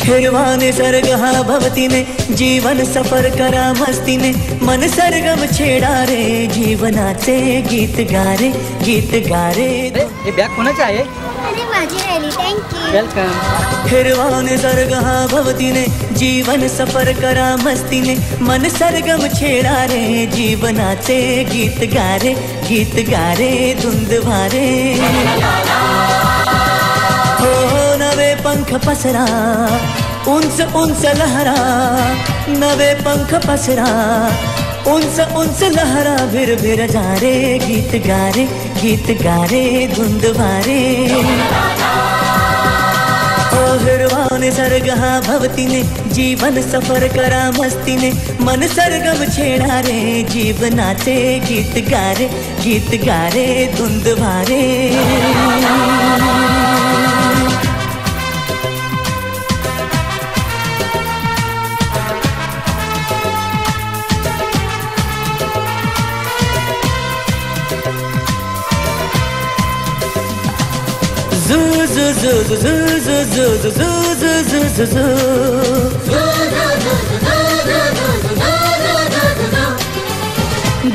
हिरवाने सर्ग हा भवतीने जीवन सफर करा मस्तीने मन सरगम छेडा रे जीवनाचे गीत गारे गीत गारे। हे बॅग कोणाचे आहे? अरे माझी राहिली, थँक्यू वेलकम। हिरवाने सर्ग हा भवतीने जीवन सफर करा मस्तीने मन सरगम छेडा रे जीवनाचे गीत गारे धुंद भारे। हो नवे पंख पसरा उंच उंच लहरा नवे पंख पसरा उंच उंच लहरा भिर भिर जा रे गीत गारे धुंद भारे। ओ हिरवाने सर्ग हा भवतीने जीवन सफर करा मस्तीने मन सरगम छेडा रे जीवनाचे गीत गारे धुंद भारे। Zoo zoo zoo zoo zoo zoo zoo zoo zoo zoo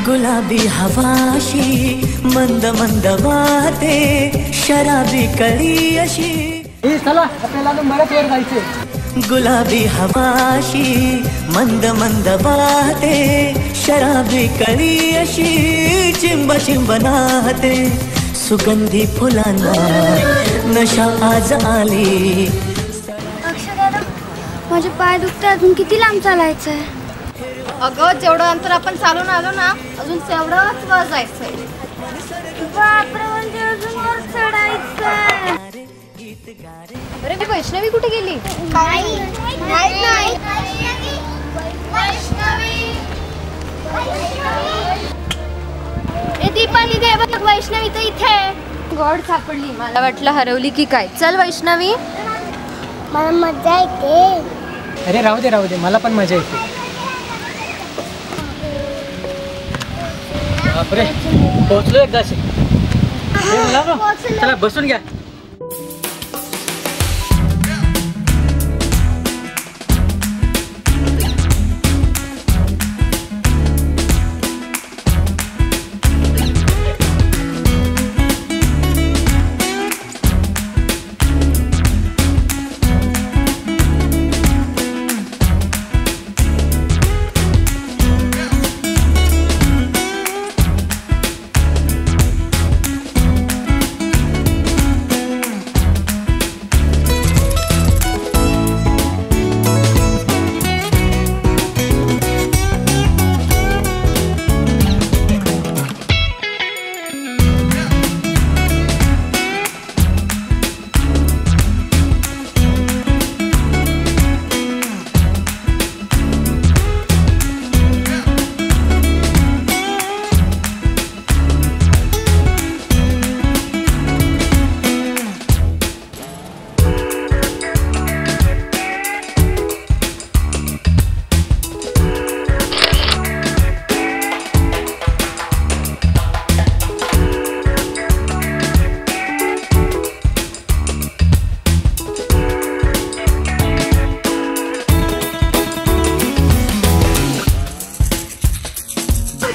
गुलाबी हवाशी मंद मंद वाहते शराबी कळी अशी। चला आपल्याला बरंच वर जायचंय। गुलाबी हवाशी मंद मंद वाहते शराबी कळी अशी चिंब चिंब नाहते सुगंधी फुलांना नशा आज आली। अक्षदा माझे पाय दुखते, अजून किती लांब चालायचंय? अगं जेवढं अंतर आपण चालून आलो ना अजून तेवढंच वर जायचंय। बापरे म्हणजे अजून वर चढायचंय। अरे ती वैष्णवी कुठे गेली? नाही दीपाली दे बघ वैष्णवी तर इथे गॉड सापडली। मला वाटलं हरवली की काय। चल वैष्णवी, मला मजा येते। अरे राहू दे मला पण मजा येते। बापरे पोहोचलो एकदाशी। चला बसून घ्या।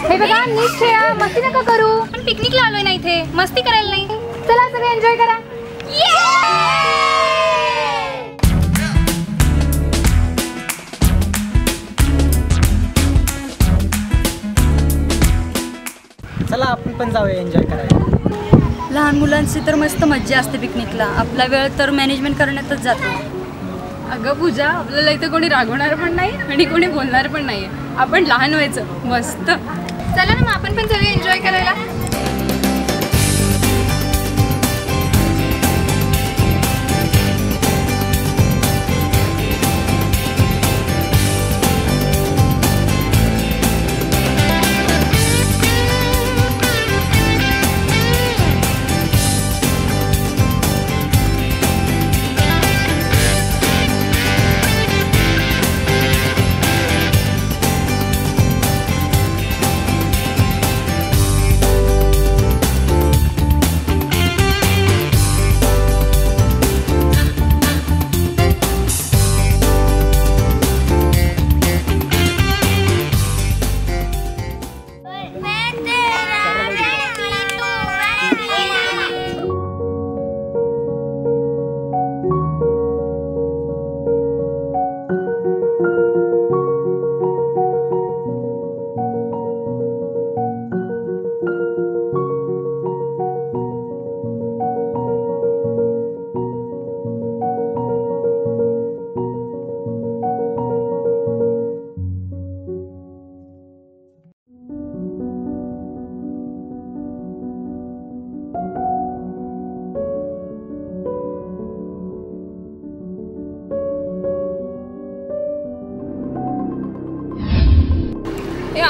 हे बघा नीट खेळा, मस्ती नका करू। पण पिकनिकला आलोय ना इथे, मस्ती करायला नाही। चला सगळे एन्जॉय करा। चला आपण पण जाऊया एन्जॉय करायला। लहान मुलांची तर मस्त मज्जा असते पिकनिकला, आपला वेळ तर मॅनेजमेंट करण्यातच जातो। अगं पूजा, आपल्याला इथे कोणी रागवणार पण नाही आणि कोणी बोलणार पण नाही। आपण लहान व्हायचं मस्त। चला ना मग आपण पण सगळे एन्जॉय करायला।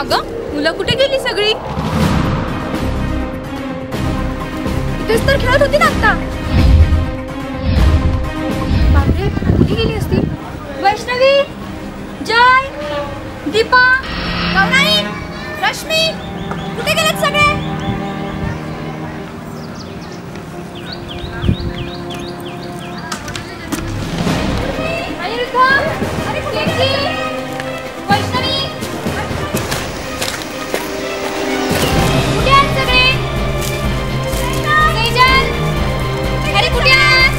अगं मुलं कुठे गेली सगळी? इथेच तर खेळत होती ना आता. बापरे, कुठे गेली असती? वैष्णवी, जय, दीपा, गौराई, रश्मी, कुठे गेलेत सगळे? अनिरुद्ध, अरे केकी, वैष्णवी, कुठे आहेत सगळे? तेजल, अरे कुठे आहेत?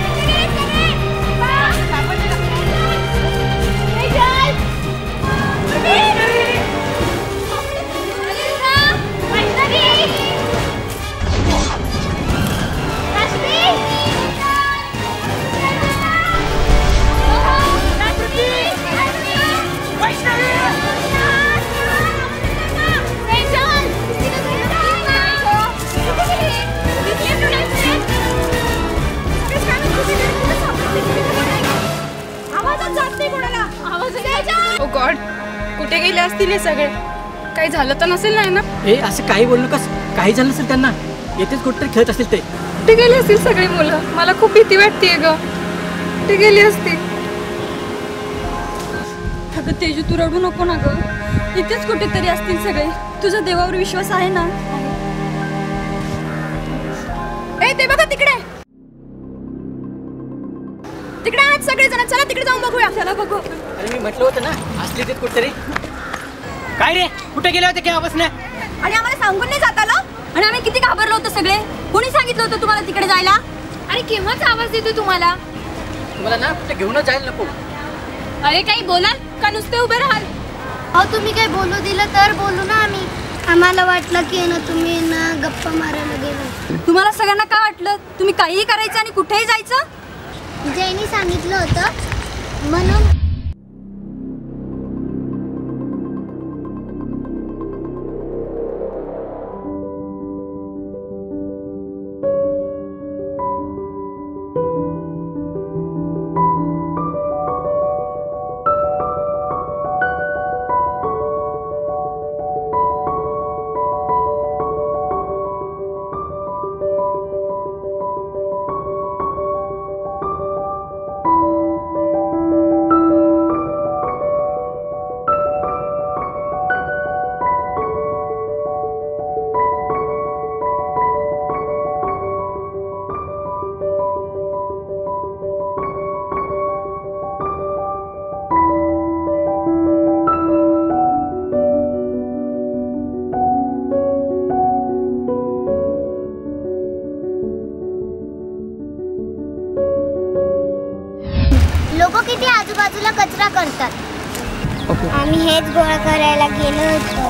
कुठे गेलेत सगळे? ओ गॉड, कुठे गेले असतील हे सगळे? काही झालं तर नसेल ना? ए असं काही बोलू नकोस. काही झालं नसेल त्यांना. येतेच कुठेतरी खेळत असतील ते. कुठे गेली असतील सगळी मुलं? मला खूप भीती वाटतेय ग. कुठे गेली असतील? अगं तेजू, तू रडू नको ना ग. इथेच कुठेतरी असतील सगळे. तुझा देवावर विश्वास आहे ना? ए ते बघा तिकडे. तिकडे आहेत सगळे जण. चला तिकडे जाऊन बघूया. चला बघू. अरे मी म्हटलं होतं ना असली ते कुठेतरी. काय रे, कुठे गेले होते केव्हापासून? आणि आम्हाला सांगून नाही जात आलं. आणि आम्ही किती घाबरलो होतो सगळे. कोणी सांगितलं होतं तुम्हाला तिकडे जायला? अरे केव्हाच आवाज देतो तुम्हाला? तुम्हाला ना कुठे घेऊनच जायला नको. अरे काही बोलाल का नुसते उभे राहाल? अहो तुम्ही काही बोलू दिलं तर बोलू ना आम्ही. आम्हाला वाटलं की ना तुम्ही ना गप्पा मारायला गेलो. तुम्हाला सगळ्यांना काय वाटलं? तुम्ही काहीही करायचं आणि कुठेही जायचं? जयनी सांगितलं होतं म्हणून. लोक किती आजूबाजूला कचरा करतात. आम्ही हेच गोळा करायला गेलो होतो.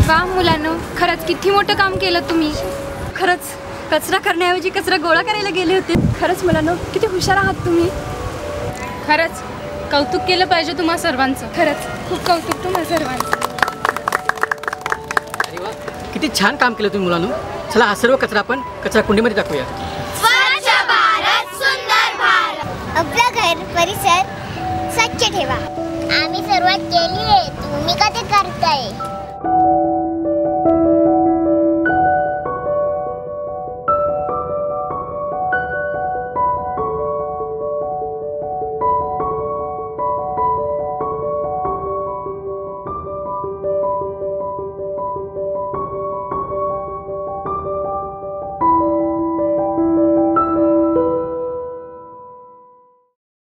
वा मुलांनो, खरंच किती मोठं काम केलं तुम्ही. खरंच कचरा करण्याऐवजी कचरा गोळा करायला गेले होते. खरंच मुलांनो, किती हुशार आहात तुम्ही. खरंच कौतुक केलं पाहिजे तुम्हा सर्वांचं. खरंच खूप कौतुक तुम्हा सर्वांचं. किती छान काम केलं तुम्ही मुलांनो. चला हा सर्व कचरा आपण कचरा कुंडीमध्ये टाकूया. स्वच्छ भारत सुंदर भारत. आपलं घर परिसर स्वच्छ ठेवा. आम्ही सुरुवात केली आहे, तुम्ही का ते करताय?